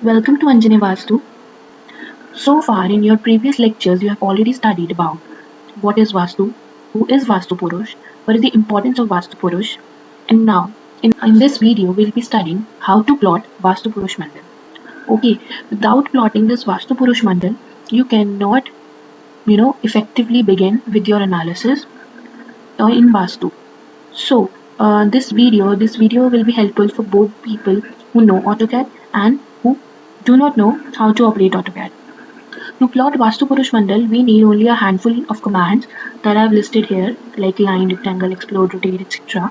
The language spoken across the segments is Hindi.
Welcome to Anjane Vastu. So far in your previous lectures, you have already studied about what is Vastu, who is Vastu Purush, what is the importance of Vastu Purush, and now in this video we'll be studying how to plot Vastu Purush Mandal. Okay, without plotting this Vastu Purush Mandal, you cannot effectively begin with your analysis in Vastu. So this video will be helpful for both people who know AutoCAD and who do not know how to operate AutoCAD. To plot Vastu Purush Mandal, we need only a handful of commands that I have listed here, like line, rectangle, explode, rotate, etc.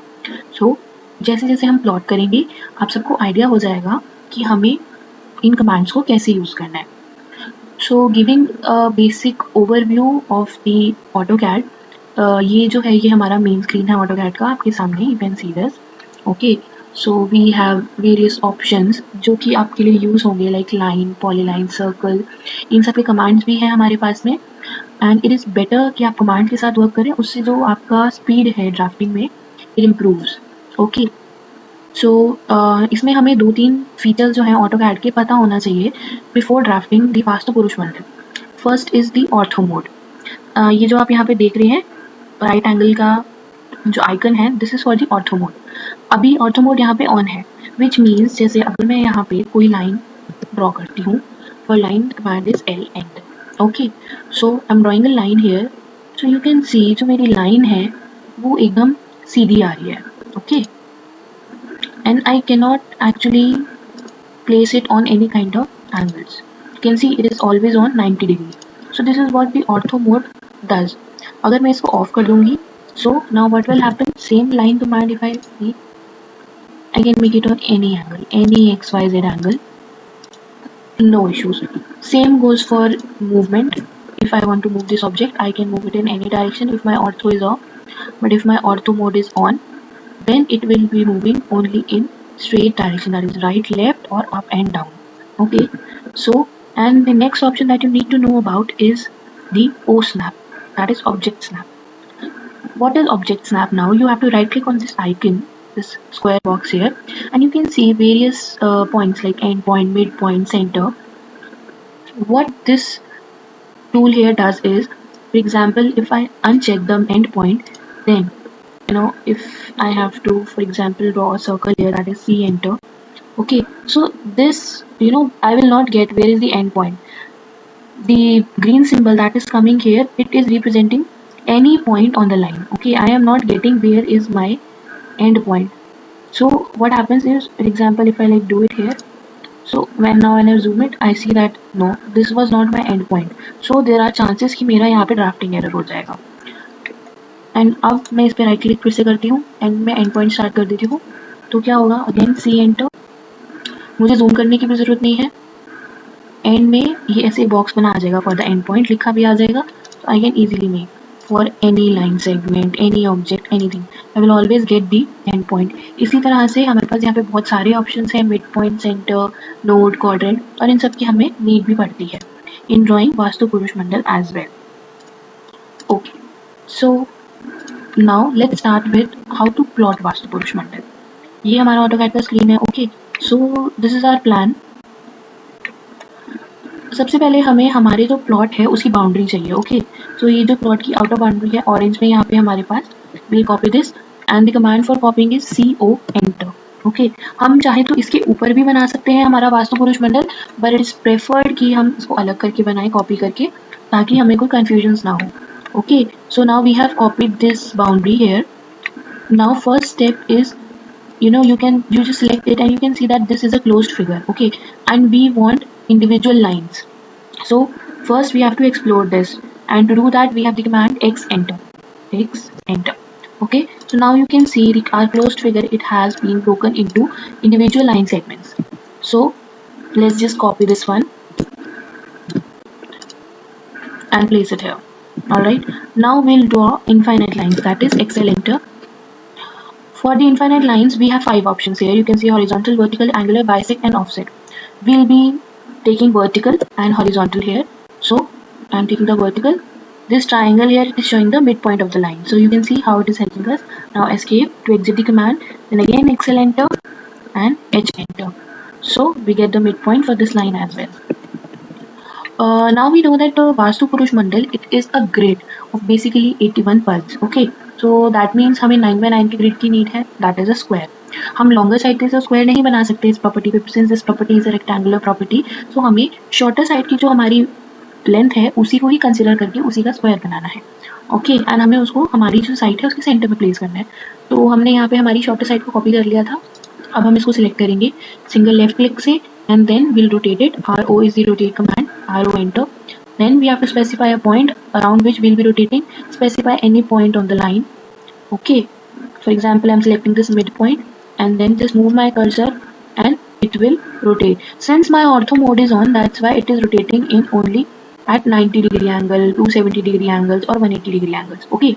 So जैसे जैसे हम प्लॉट करेंगे आप सबको आइडिया हो जाएगा कि हमें इन कमांड्स को कैसे यूज करना है. So giving a basic overview of the AutoCAD. ये जो है ये हमारा मेन स्क्रीन है AutoCAD का आपके सामने. You can see this. Okay, so we have various options जो कि आपके लिए यूज होंगे, लाइक लाइन, पॉलीलाइन, सर्कल. इन सब के कमांड्स भी हैं हमारे पास में. एंड इट इज़ बेटर कि आप कमांड के साथ वर्क करें, उससे जो आपका स्पीड है ड्राफ्टिंग में इट इम्प्रूव्स. ओके, सो इसमें हमें 2-3 फीचर्स जो हैं AutoCAD के पता होना चाहिए before drafting the Vastu Purush Mandal. First is the ortho mode. ये जो आप यहाँ पे देख रहे हैं राइट एंगल का जो आइकन है, this is for the ortho mode. अभी ऑर्थो मोड यहाँ पे ऑन है, विच मीन्स जैसे अगर मैं यहाँ पे कोई लाइन ड्रॉ करती हूँ, for line command is L and. Okay, so I am drawing a line here. So you can सी जो मेरी लाइन है वो एकदम सीधी आ रही है. Okay, and I cannot actually place it on any kind of angles. You can see it is always on 90 degree. So this is what the ortho mode does. अगर मैं इसको ऑफ कर दूंगी, so now what will happen? Same line command if I see, I can make it on any angle, any XYZ angle, no issues. Same goes for movement. If I want to move this object, I can move it in any direction if my ortho is off. But if my ortho mode is on, then it will be moving only in straight direction, that is right, left or up and down. Okay, so and the next option that you need to know about is the O snap, that is object snap. What is object snap? Now you have to right click on this icon, this square box here, and you can see various points like end point, mid point, center. What this tool here does is, for example, if I uncheck the end point, then if I have to, for example, draw a circle here, that is C, enter. Okay, so this I will not get where is the end point. The green symbol that is coming here, it is representing any point on the line. Okay, I am not getting where is my end point. So what happens is, for example, if I do it here, so when I zoom it, I see that no, this was not my end point. So there are chances कि मेरा यहाँ पे ड्राफ्टिंग एरर हो जाएगा. एंड अब मैं इस पर राइट क्लिक फिर से करती हूँ एंड मैं एंड पॉइंट स्टार्ट कर देती हूँ. तो क्या होगा, अगेन सी एंटर. मुझे जूम करने की भी ज़रूरत नहीं है. एंड में ये ऐसे बॉक्स बना आ जाएगा, फॉर द एंड पॉइंट लिखा भी आ जाएगा. तो I can easily make for any line segment, any object, anything, I will always get the and point. इसी तरह से हमारे पास यहाँ पे बहुत सारे ऑप्शन हैं, mid point, centre, node, quadrant, और इन सब की हमें नीड भी पड़ती है इन drawing Vastu Purush Mandal as well. Okay, so now let's start with how to plot Vastu Purush Mandal. ये हमारा AutoCAD का स्क्रीन है. Okay, so this is our plan. सबसे पहले हमें हमारे जो प्लॉट है उसकी बाउंड्री चाहिए. ओके, सो ये जो प्लॉट की आउटर बाउंड्री है ऑरेंज में यहाँ पे हमारे पास, we'll copy this and the command for copying is CO enter. Okay, हम चाहे तो इसके ऊपर भी बना सकते हैं हमारा वास्तु पुरुष मंडल, बट इट इज प्रेफर्ड कि हम इसको अलग करके बनाएं, कॉपी करके, ताकि हमें कोई कंफ्यूजन ना हो. Okay, so now we have copied this boundary here. Now first step is, you just select it and you can see that this is a closed figure. Okay, and we want individual lines. So first we have to explore this, and to do that we have the command X enter. X enter. Okay, so now you can see our closed figure, it has been broken into individual line segments. So let's just copy this one and place it here. Alright, now we'll draw infinite lines, that is XL enter. For the infinite lines we have 5 options here. You can see horizontal, vertical, angular, bisect and offset. We'll be taking vertical and horizontal here. So I'm taking the vertical. This triangle here is showing the midpoint of the line. So you can see how it is helping us. Now escape to exit the command, then again XL enter and H enter. So we get the midpoint for this line as well. Now we know that Vastu Purush Mandal, it is a grid of basically 81 pads. Okay, so that means हमें 9 by 9 की grid की need है. That is a square. हम longer side से square नहीं बना सकते इस property पे, since this property is a rectangular property. So हमें shorter side की जो हमारी लेंथ है उसी को ही कंसिडर करके उसी का स्क्वायर बनाना है. ओके, एंड हमें उसको हमारी जो साइड है उसके सेंटर में प्लेस करना है. तो हमने यहाँ पे हमारी शॉर्टर साइड को कॉपी कर लिया था. अब हम इसको सिलेक्ट करेंगे सिंगल लेफ्ट क्लिक से, and then we'll rotate it. RO is the rotate command. RO enter. Then we have to specify a point around which we'll be rotating. Specify any point on the line. Okay. For example, I'm selecting this midpoint and then just move my cursor and it will rotate. Since my ortho mode is on, that's why it is rotating in only at 90 degree angle, 270 degree angles और 180 degree angles. Okay.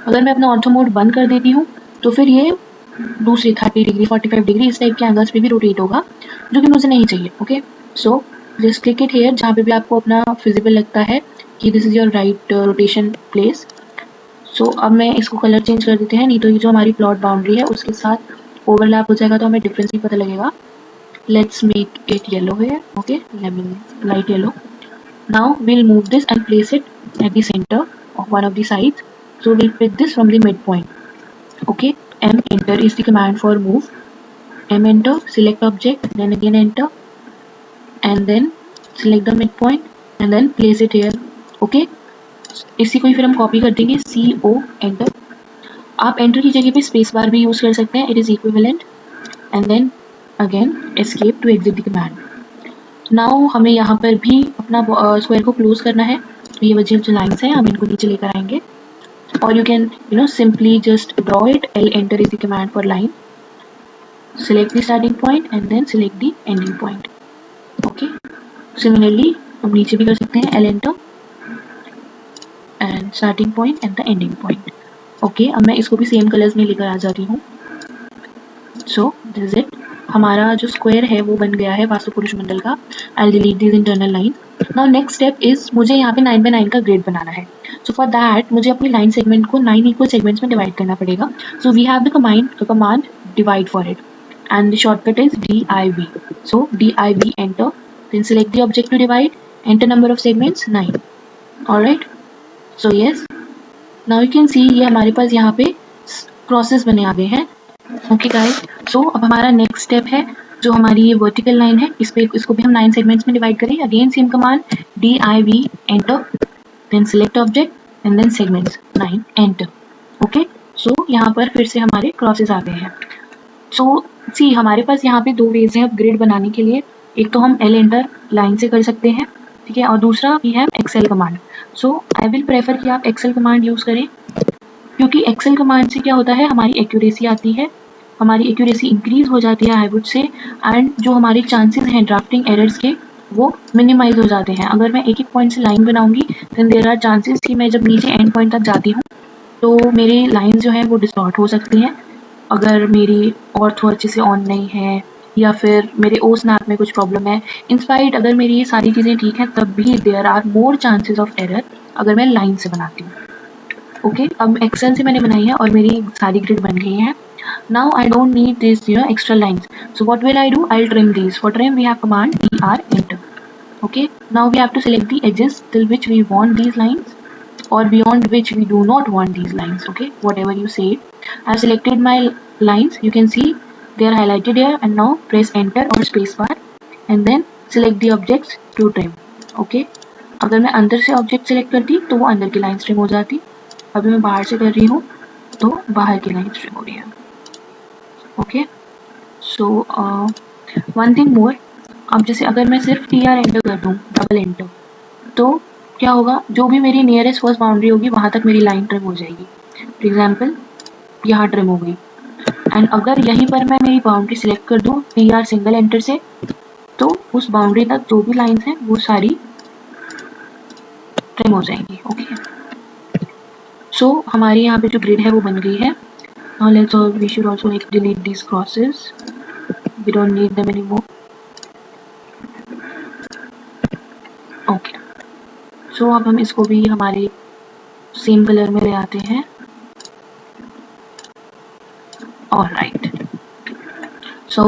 अगर मैं अपना ऑर्थो मोड बंद कर देती हूँ तो फिर ये दूसरी 30 डिग्री 45 डिग्री इस टाइप के एंगल्स पे भी रोटेट होगा, जो कि मुझे नहीं चाहिए. Okay, so just click it here जहाँ पे भी आपको अपना फिजिबल लगता है कि this is your right rotation place. So अब मैं इसको कलर चेंज कर देते हैं, नहीं तो ये जो हमारी प्लॉट बाउंड्री है उसके साथ ओवरलैप हो जाएगा तो हमें डिफरेंस नहीं पता लगेगा. Let's make it yellow here. Okay, lemon light yellow. Now we'll move this and place it at the center of one of the sides. So we'll pick this from the midpoint. Okay, M enter is the command for move. M enter, select object, then again enter, and then select the midpoint and then place it here. Okay, इसी को ही फिर हम कॉपी कर देंगे. CO enter. आप एंटर की जगह पे स्पेस बार भी यूज कर सकते हैं. It is equivalent. And then again escape to exit the command. Now हमें यहाँ पर भी अपना स्क्वायर को क्लोज करना है. तो ये वजह जो लाइन्स हैं हम इनको नीचे लेकर आएंगे. और you can simply just draw it. L enter is the command for line. Select the starting point and then select the ending point. Okay. Similarly हम नीचे भी कर सकते हैं. L enter and starting point and the ending point. Okay, अब मैं इसको भी सेम कलर्स में लेकर आ जाती हूँ. So this is it. हमारा जो स्क्वायर है वो बन गया है वास्तु पुरुष मंडल का. I'll delete these internal line. Now next step is मुझे यहाँ पे 9 by 9 का ग्रिड बनाना है. So for that मुझे अपनी लाइन सेगमेंट को 9 equal segments में डिवाइड करना पड़ेगा. So we have the command divide for it, and the shortcut is div. So div enter, then select the object to divide. Enter number of segments 9. Alright. So yes, now you can see ये हमारे पास यहाँ पे क्रॉसेस बने आ गए हैं. ओके गाइस, सो अब हमारा नेक्स्ट स्टेप है जो हमारी ये वर्टिकल लाइन है इसको भी हम 9 सेगमेंट्स में डिवाइड करें. Again same command div enter, then select object and then segments 9 enter. Okay, so यहाँ पर फिर से हमारे क्रॉसेस आ गए हैं. सो सी हमारे पास यहाँ पे दो वेज हैं अब ग्रिड बनाने के लिए. एक तो हम L एंटर लाइन से कर सकते हैं, ठीक है, और दूसरा भी है excel command. So I will prefer कि आप एक्सेल कमांड यूज करें, क्योंकि एक्सेल कमांड से क्या होता है हमारी एक्यूरेसी आती है, हमारी एक्यूरेसी इंक्रीज हो जाती है आई वुड से, एंड जो हमारे चांसेस हैं ड्राफ्टिंग एरर्स के वो मिनिमाइज हो जाते हैं. अगर मैं एक एक पॉइंट से लाइन बनाऊंगी देन देयर आर चांसेस कि मैं जब नीचे एंड पॉइंट तक जाती हूँ तो मेरी लाइन जो है वो डिस्टॉर्ट हो सकती हैं. अगर मेरी ऑर्थो अच्छे से ऑन नहीं है या फिर मेरे ओ स्नैप में कुछ प्रॉब्लम है, इंस्पाइट अगर मेरी ये सारी चीज़ें ठीक हैं तब भी there are more chances of error अगर मैं लाइन से बनाती हूँ. ओके, अब एक्सेल से मैंने बनाई है और मेरी सारी ग्रिड बन गई है. Now I don't need this extra lines. So what will I do? I'll trim these. For trim we have command tr enter. Okay, now we have to select the edges till which we want these lines or beyond which we do not want these lines. Okay, whatever you say. I've selected my lines. You can see they are highlighted here, and now press enter or space bar and then select the objects to trim. Okay, अगर मैं अंदर से ऑब्जेक्ट सेलेक्ट करती तो वो अंदर की लाइन ट्रिम हो जाती. अभी मैं बाहर से कर रही हूँ तो बाहर की लाइन ट्रिम हो रही है. Okay, so one thing more, अब जैसे अगर मैं सिर्फ TR एंटर कर दूँ डबल एंटर तो क्या होगा, जो भी मेरी नियरेस्ट फर्स्ट बाउंड्री होगी वहाँ तक मेरी लाइन ट्रिम हो जाएगी. फॉर एग्जांपल यहाँ ट्रिम हो गई, एंड अगर यहीं पर मैं मेरी बाउंड्री सिलेक्ट कर दूँ TR सिंगल एंटर से तो उस बाउंड्री तक जो भी लाइन्स हैं वो सारी ट्रिम हो जाएंगी. ओके, सो हमारी यहाँ पे जो ग्रिड है वो बन गई है. Now we should also delete these crosses. We don't need them anymore. Okay. So अब हम इसको भी हमारे सेम कलर में ले आते हैं. Alright. So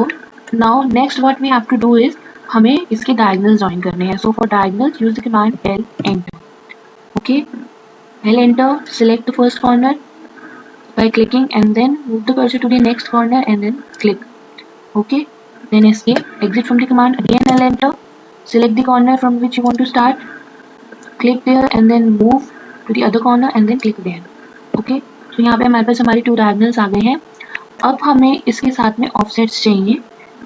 now next what we have to do is हमें इसके डायगोनल ज्वाइन करने हैं. So for diagonals use the command L enter. Okay, L enter, select the first corner by clicking and then move the cursor to the next corner and then click. Okay, then escape, exit from the command, again L enter, select the corner from which you want to start, click there and then move to the other corner and then click again. Okay, so यहाँ पे हमारे पास हमारी 2 डायगोनल्स आ गए हैं. अब हमें इसके साथ में ऑफसेट्स चाहिए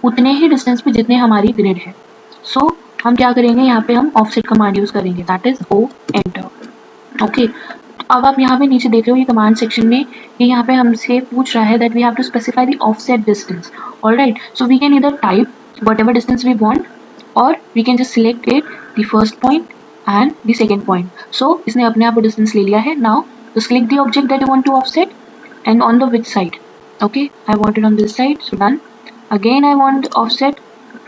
उतने ही डिस्टेंस पे जितने हमारी ग्रिड है. सो हम क्या करेंगे, यहाँ पे हम ऑफसेट कमांड यूज करेंगे, that is O enter. Okay, अब आप यहाँ पे नीचे देख रहे हो ये कमांड सेक्शन में ये यहाँ पे हमसे पूछ रहा है that we have to specify the offset distance. Alright, so we can either type whatever distance we want or we can just select it the first point and the second point. So इसने अपने आप डिस्टेंस ले लिया है. Now just click the object that you want to offset and on the which side. Okay, I want it on this side, so done. Again I want offset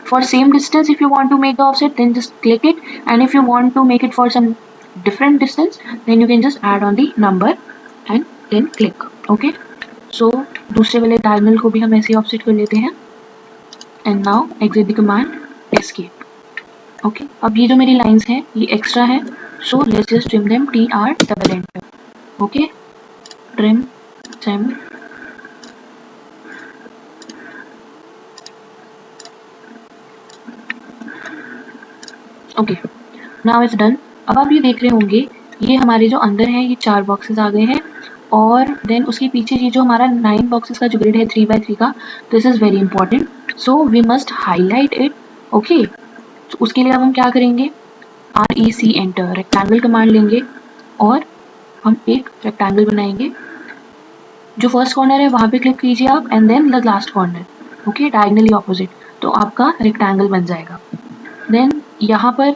for same distance. If you want to make the offset then just click it, and if you want to make it for some different distance then you can just add on the number and then click. Okay, so दूसरे वाले diagonal को भी हम ऐसे offset कर लेते हैं and now exit the command escape. Okay, अब ये जो मेरी lines हैं ये extra है, so let's just trim them, TR double enter. Okay, trim. Okay, now it's done. अब आप ये देख रहे होंगे ये हमारे जो अंदर है ये 4 बॉक्सेस आ गए हैं और देन उसके पीछे ये जो हमारा 9 बॉक्सेस का जो ग्रिड है 3x3 का, this is very important, so we must highlight it. Okay, तो उसके लिए अब हम क्या करेंगे, REC एंटर, रेक्टेंगल कमांड लेंगे और हम एक रेक्टेंगल बनाएंगे. जो फर्स्ट कॉर्नर है वहाँ पे क्लिक कीजिए आप and then the last corner. Okay, diagonally opposite, तो आपका रेक्टेंगल बन जाएगा. देन यहाँ पर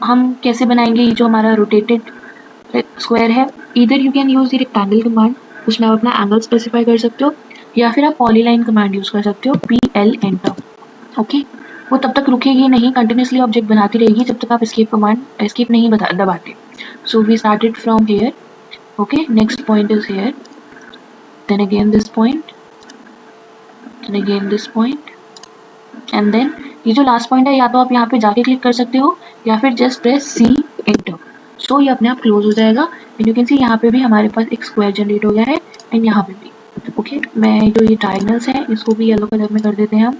हम कैसे बनाएंगे, ये जो हमारा रोटेटेड स्क्वायर है, इधर you can use the rectangle command, उसमें आप अपना एंगल स्पेसिफाई कर सकते हो, या फिर आप पॉलीलाइन कमांड यूज कर सकते हो, PL एंटर. ओके, वो तब तक रुकेगी नहीं, कंटिन्यूसली ऑब्जेक्ट बनाती रहेगी जब तक आप एस्केप नहीं दबाते. So we started from here. Okay, next point is here, then again this point, then again this point and then ये जो लास्ट पॉइंट है या तो आप यहाँ पे जाके क्लिक कर सकते हो या फिर जस्ट प्रेस C एंटर. सो ये अपने आप क्लोज हो जाएगा एंड यू कैन सी यहाँ पे भी हमारे पास एक स्क्वायर जनरेट हो गया है एंड यहाँ पे भी. ओके, मैं जो ये डायगोनल्स हैं इसको भी येलो कलर में कर देते हैं हम,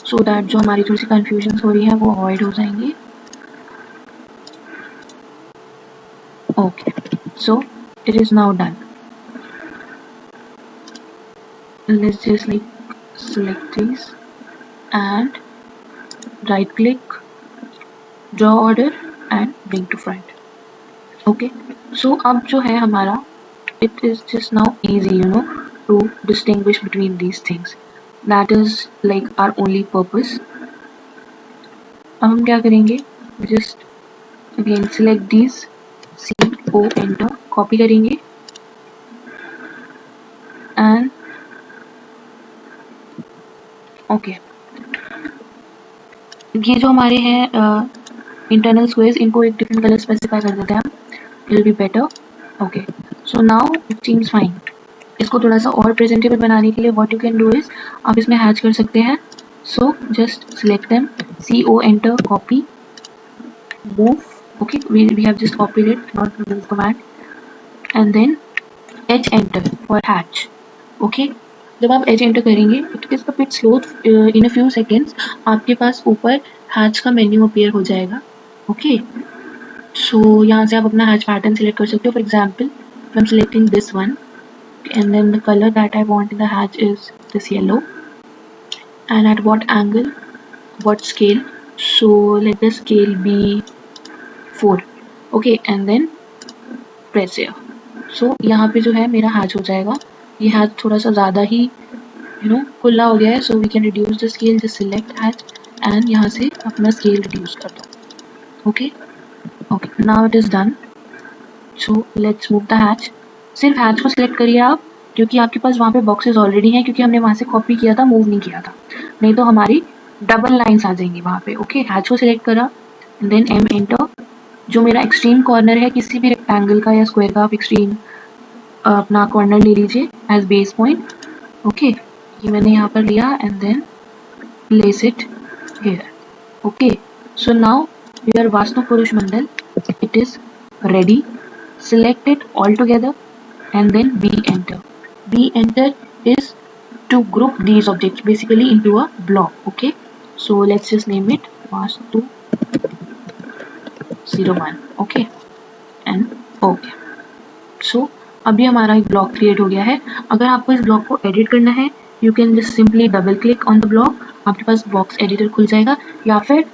सो दैट जो हमारी थोड़ी सी कन्फ्यूजन हो रही है वो अवॉइड हो जाएंगी. Okay, so it is now done. Let's just like select these and right click, draw order and bring to front. Okay, so अब जो है हमारा it is just now easy to distinguish between these things. That is like our only purpose. अब हम क्या करेंगे, just again select these, CO enter, copy करेंगे and okay, ये जो हमारे हैं इंटरनल स्क्वेयर्स इनको एक डिफरेंट कलर स्पेसिफाई कर देते हैं हम, it will be better. Okay, so now it seems fine. इसको थोड़ा सा और प्रेजेंटेबल बनाने के लिए what you can do is आप इसमें हैच कर सकते हैं. So just select them, CO enter, copy, move. Okay, we have just copied it, not move command, and then H enter for hatch. Okay, जब आप H एंटर करेंगे it is a bit slow, in a few seconds आपके पास ऊपर हैच का मेन्यू अपीयर हो जाएगा. ओके, सो यहाँ से आप अपना हैच पैटर्न सिलेक्ट कर सकते हो. For example I am selecting this one and then the color that I want in the hatch is this yellow, and at what angle, what scale, so let the scale be 4. okay, and then press here. so यहाँ पे जो है मेरा हैच हो जाएगा. ये हैच थोड़ा सा ज़्यादा ही खुला हो गया है, so we can reduce the scale, just select hatch and यहाँ से अपना scale reduce कर दो. okay, now it is done. so let's move the hatch. सिर्फ हैच को सिलेक्ट करिए आप, क्योंकि आपके पास वहाँ पे बॉक्सेस ऑलरेडी हैं, क्योंकि हमने वहाँ से कॉपी किया था, मूव नहीं किया था, नहीं तो हमारी डबल लाइंस आ जाएंगी वहाँ पे. ओके, हैच को सिलेक्ट करा देन M एंटर. जो मेरा एक्सट्रीम कॉर्नर है किसी भी रेक्टेंगल का या स्क्वायर का, आप एक्सट्रीम अपना कॉर्नर ले लीजिए एज बेस पॉइंट. ओके, ये मैंने यहाँ पर लिया and then place it here. Okay, so now your Vastu Purush Mandal, it is ready. Select it all together and then B enter. B enter is to group these objects basically into a block. Okay, so let's just name it Vastu 01. Okay, and okay. सो अभी हमारा एक ब्लॉक क्रिएट हो गया है. अगर आपको इस ब्लॉक को एडिट करना है, you can just simply double click on the block, आपके पास बॉक्स एडिटर खुल जाएगा, या फिर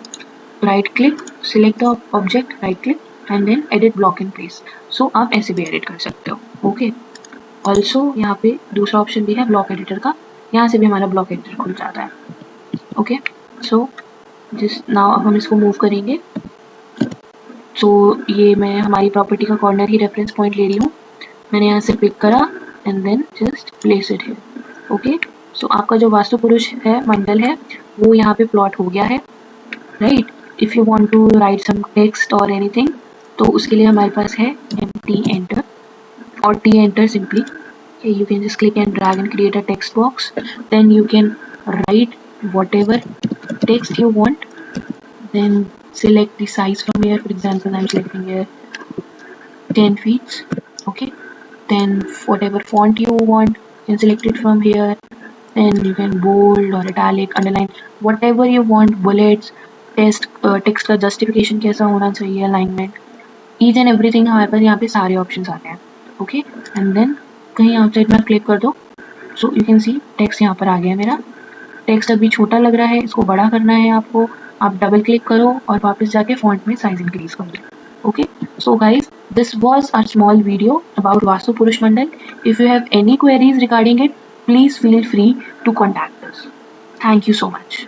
right click, select the object, right click and then edit block in place. So आप ऐसे भी एडिट कर सकते हो. ओके, ऑल्सो यहाँ पे दूसरा ऑप्शन भी है ब्लॉक एडिटर का, यहाँ से भी हमारा ब्लॉक एडिटर खुल जाता है. ओके, सो जस्ट नाउ अब हम इसको मूव करेंगे. सो ये मैं हमारी प्रॉपर्टी का कॉर्नर ही रेफरेंस पॉइंट ले रही हूँ. मैंने यहाँ से पिक करा and then just place it here. Okay, so आपका जो वास्तु पुरुष है, मंडल है, वो यहाँ पे प्लॉट हो गया है. Right, if you want to write some text और एनीथिंग, तो उसके लिए हमारे पास है empty enter और T enter simply. Okay, you can just click and drag and create a text box. Then you can write whatever text you want. Then select the size from here. For example, I'm selecting here 10 feet. Okay, then whatever font you want, you can select it from here. Then you can bold or italic, underline, whatever you want. Bullets, text का justification कैसा होना चाहिए, alignment, each and everything हमारे पास यहाँ पे सारे options आते हैं. Okay, and then कहीं outside में click कर दो. So you can see text यहाँ पर आ गया मेरा. टेक्स्ट अभी छोटा लग रहा है, इसको बड़ा करना है आपको, आप डबल क्लिक करो और वापस जाके फॉन्ट में साइज इंक्रीज कर दो. Okay, so guys, this was a small video about Vastu Purush Mandal. If you have any queries regarding it, please feel free to contact us. Thank you so much.